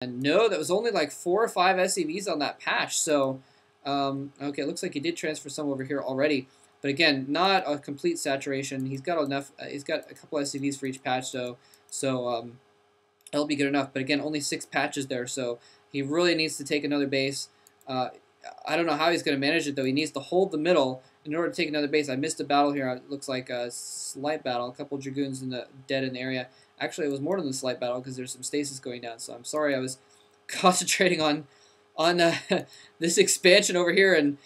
And no, that was only like 4 or 5 SCVs on that patch. So, okay, it looks like he did transfer some over here already. But again, not a complete saturation. He's got enough. He's got a couple SCVs for each patch, so it'll be good enough. But again, only 6 patches there, so he really needs to take another base. I don't know how he's going to manage it, though. He needs to hold the middle in order to take another base. I missed a battle here. It looks like a slight battle. A couple Dragoons dead in the area. Actually, it was more than a slight battle because there's some stasis going down. So I'm sorry I was concentrating on this expansion over here and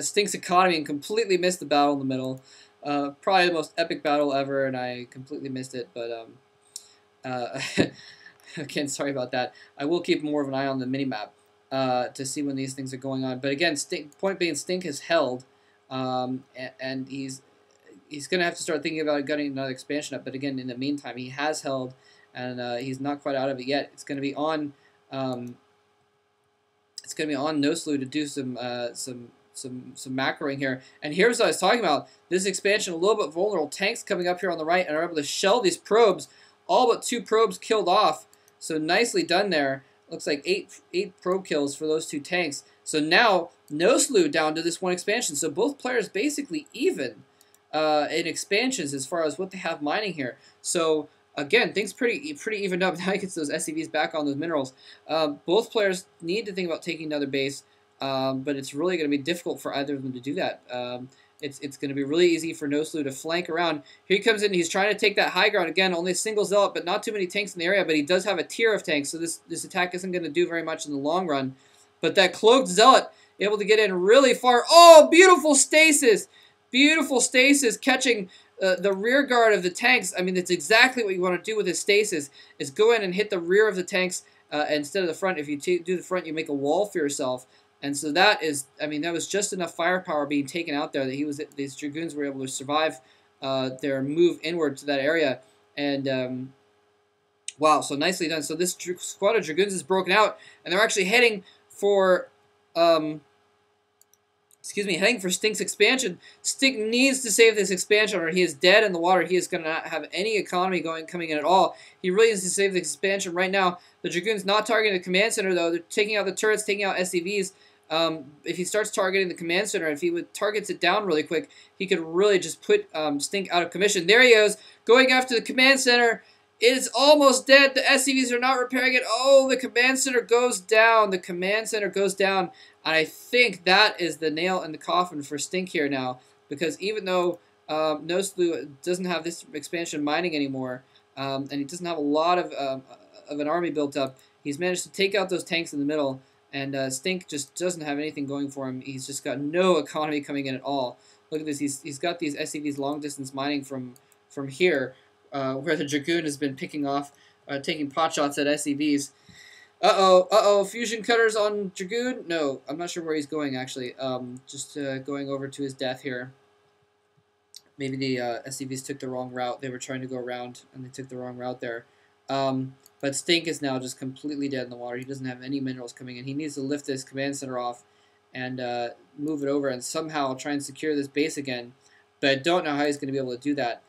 Stink's economy and completely missed the battle in the middle. Probably the most epic battle ever, and I completely missed it. But again, sorry about that. I will keep more of an eye on the minimap to see when these things are going on. But again, point being, Stink has held, and he's going to have to start thinking about getting another expansion up. But again, in the meantime, he has held, and he's not quite out of it yet. It's going to be on. It's going to be on nosliw to do some macroing here. And here's what I was talking about. This expansion, a little bit vulnerable. Tanks coming up here on the right and are able to shell these probes. All but 2 probes killed off. So nicely done there. Looks like 8 probe kills for those 2 tanks. So now nosliw down to this 1 expansion. So both players basically even in expansions as far as what they have mining here. So again, things pretty evened up. Now he gets those SCVs back on those minerals. Both players need to think about taking another base, but it's really going to be difficult for either of them to do that. It's going to be really easy for nosliw to flank around. Here he comes in. He's trying to take that high ground. Again, only a single zealot, but not too many tanks in the area. But he does have a tier of tanks, so this attack isn't going to do very much in the long run. But that cloaked zealot able to get in really far. Oh, beautiful stasis! Beautiful stasis catching the rear guard of the tanks. I mean, that's exactly what you want to do with his stasis, is go in and hit the rear of the tanks instead of the front. If you do the front, you make a wall for yourself. And so that is, I mean, that was just enough firepower being taken out there that these Dragoons were able to survive their move inward to that area. And wow, so nicely done. So this squad of Dragoons is broken out, and they're actually heading for, heading for Stink's expansion. Stink needs to save this expansion, or he is dead in the water. He is going to not have any economy coming in at all. He really needs to save the expansion right now. The Dragoons not targeting the command center, though. They're taking out the turrets, taking out SCVs. If he starts targeting the command center, if he targets it down really quick, he could really just put Stink out of commission. There he goes, going after the command center. It is almost dead. The SCVs are not repairing it. Oh, the command center goes down. The command center goes down. And I think that is the nail in the coffin for Stink here now, because even though nosliw doesn't have this expansion mining anymore, and he doesn't have a lot of an army built up, he's managed to take out those tanks in the middle. And Stink just doesn't have anything going for him. He's just got no economy coming in at all. Look at this. He's got these SCVs long distance mining from here, where the Dragoon has been picking off, taking pot shots at SCVs. Uh-oh, fusion cutters on Dragoon? No, I'm not sure where he's going, actually. Just going over to his death here. Maybe the SCVs took the wrong route. They were trying to go around, and they took the wrong route there. But Stink is now just completely dead in the water. He doesn't have any minerals coming in. He needs to lift this command center off and move it over and somehow try and secure this base again. But I don't know how he's going to be able to do that.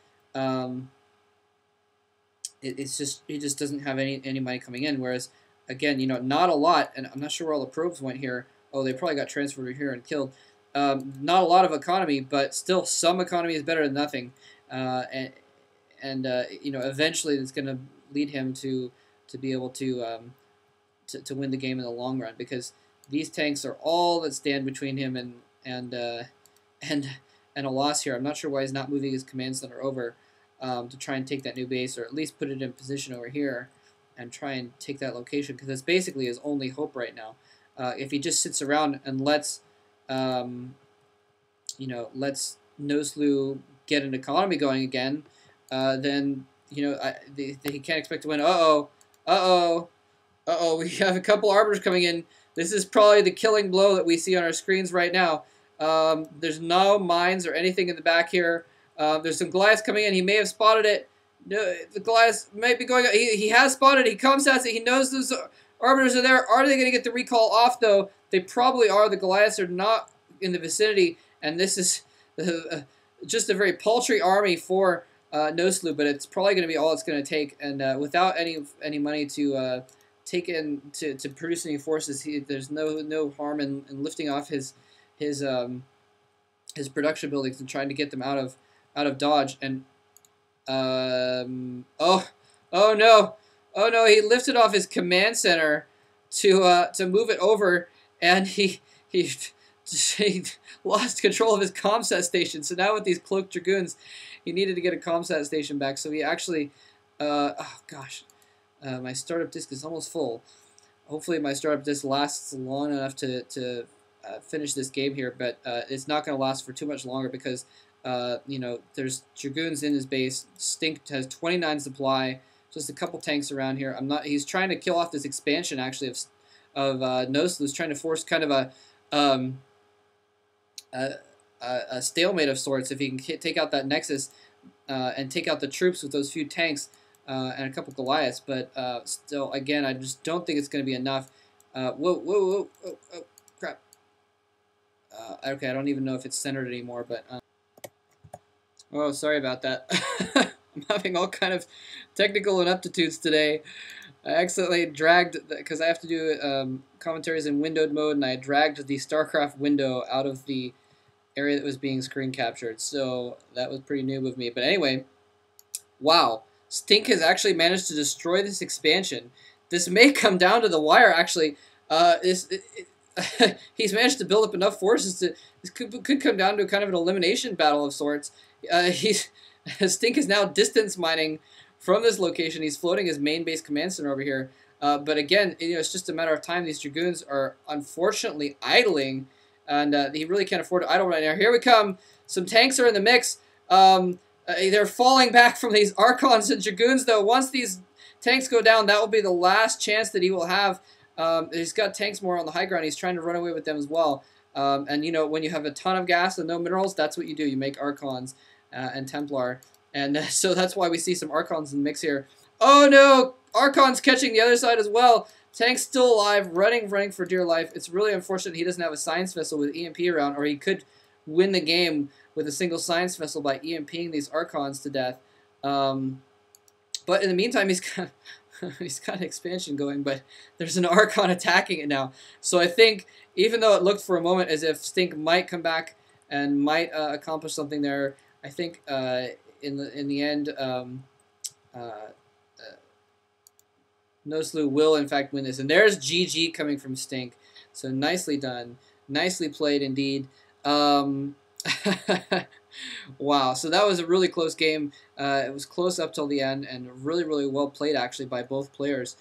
It's just, he just doesn't have any money coming in. Whereas, again, you know, not a lot. And I'm not sure where all the probes went here. Oh, they probably got transferred over here and killed. Not a lot of economy, but still some economy is better than nothing. You know, eventually it's going to lead him to be able to win the game in the long run, because these tanks are all that stand between him and a loss here. I'm not sure why he's not moving his command center over to try and take that new base, or at least put it in position over here and try and take that location, because that's basically his only hope right now. If he just sits around and lets nosliw get an economy going again, then you know he can't expect to win. We have a couple arbiters coming in. This is probably the killing blow that we see on our screens right now. There's no mines or anything in the back here. There's some Goliaths coming in. He may have spotted it. No, the Goliaths might be going. He has spotted it. He comes at it. He knows those arbiters are there. Are they going to get the recall off, though? They probably are. The Goliaths are not in the vicinity, and this is just a very paltry army for nosliw, but it's probably going to be all it's going to take. And without any money to taken to produce any forces. There's no harm in lifting off his production buildings and trying to get them out of dodge. And oh no, he lifted off his command center to move it over, and he lost control of his comsat station. So now with these cloaked dragoons, he needed to get a comsat station back. So he actually, oh gosh, my startup disk is almost full. Hopefully my startup disk lasts long enough to finish this game here, but it's not going to last for too much longer because you know, there's dragoons in his base. Stink has 29 supply, just a couple tanks around here. He's trying to kill off this expansion actually of nosliw. He's trying to force kind of a stalemate of sorts if he can take out that nexus and take out the troops with those few tanks and a couple Goliaths. But still, again, I just don't think it's going to be enough. Whoa, crap. Okay, I don't even know if it's centered anymore, but oh, sorry about that. I'm having all kind of technical ineptitudes today. I accidentally dragged, because I have to do commentaries in windowed mode, and I dragged the StarCraft window out of the area that was being screen captured. So that was pretty noob of me. But anyway, wow. Stink has actually managed to destroy this expansion. This may come down to the wire, actually. He's managed to build up enough forces to... This could come down to kind of an elimination battle of sorts. Stink is now distance mining from this location. He's floating his main base command center over here. But again, you know, it's just a matter of time. These dragoons are unfortunately idling, and he really can't afford to idle right now. Here we come. Some tanks are in the mix. They're falling back from these Archons and dragoons, though. Once these tanks go down, that will be the last chance that he will have. He's got tanks more on the high ground. He's trying to run away with them as well. And, you know, when you have a ton of gas and no minerals, that's what you do. You make Archons and Templar. And so that's why we see some Archons in the mix here. Oh, no! Archon's catching the other side as well. Tank's still alive, running for dear life. It's really unfortunate he doesn't have a science vessel with EMP around, or he could win the game with a single science vessel by EMPing these Archons to death. But in the meantime, he's got an expansion going, but there's an Archon attacking it now. So I think, even though it looked for a moment as if Stink might come back and might accomplish something there, I think in the end, nosliw will in fact win this. And there's GG coming from Stink. So nicely done, nicely played indeed. Wow, so that was a really close game. It was close up till the end, and really well played actually by both players.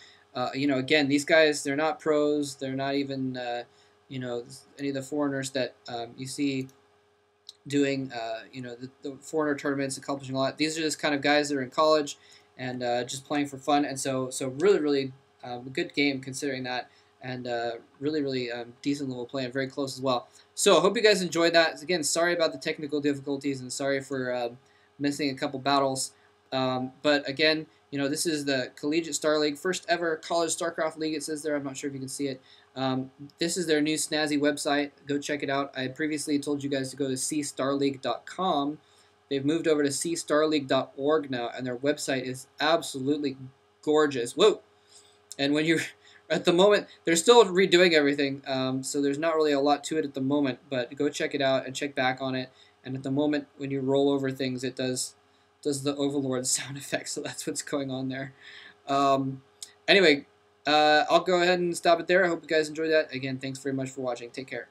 You know, again, these guys, they're not pros. They're not even you know, any of the foreigners that you see doing you know, the foreigner tournaments, accomplishing a lot. These are just kind of guys that are in college and just playing for fun. And so really good game considering that, and really decent level play and very close as well. So I hope you guys enjoyed that. Again, sorry about the technical difficulties and sorry for missing a couple battles. But again, you know, this is the Collegiate Starleague, first ever college StarCraft league. It says there. I'm not sure if you can see it. This is their new snazzy website. Go check it out. I previously told you guys to go to cstarleague.com. They've moved over to cstarleague.org now, and their website is absolutely gorgeous. Whoa! And when you're at the moment, they're still redoing everything, so there's not really a lot to it at the moment, but go check it out and check back on it. And at the moment, when you roll over things, it does the Overlord sound effect, so that's what's going on there. Anyway, I'll go ahead and stop it there. I hope you guys enjoyed that. Again, thanks very much for watching. Take care.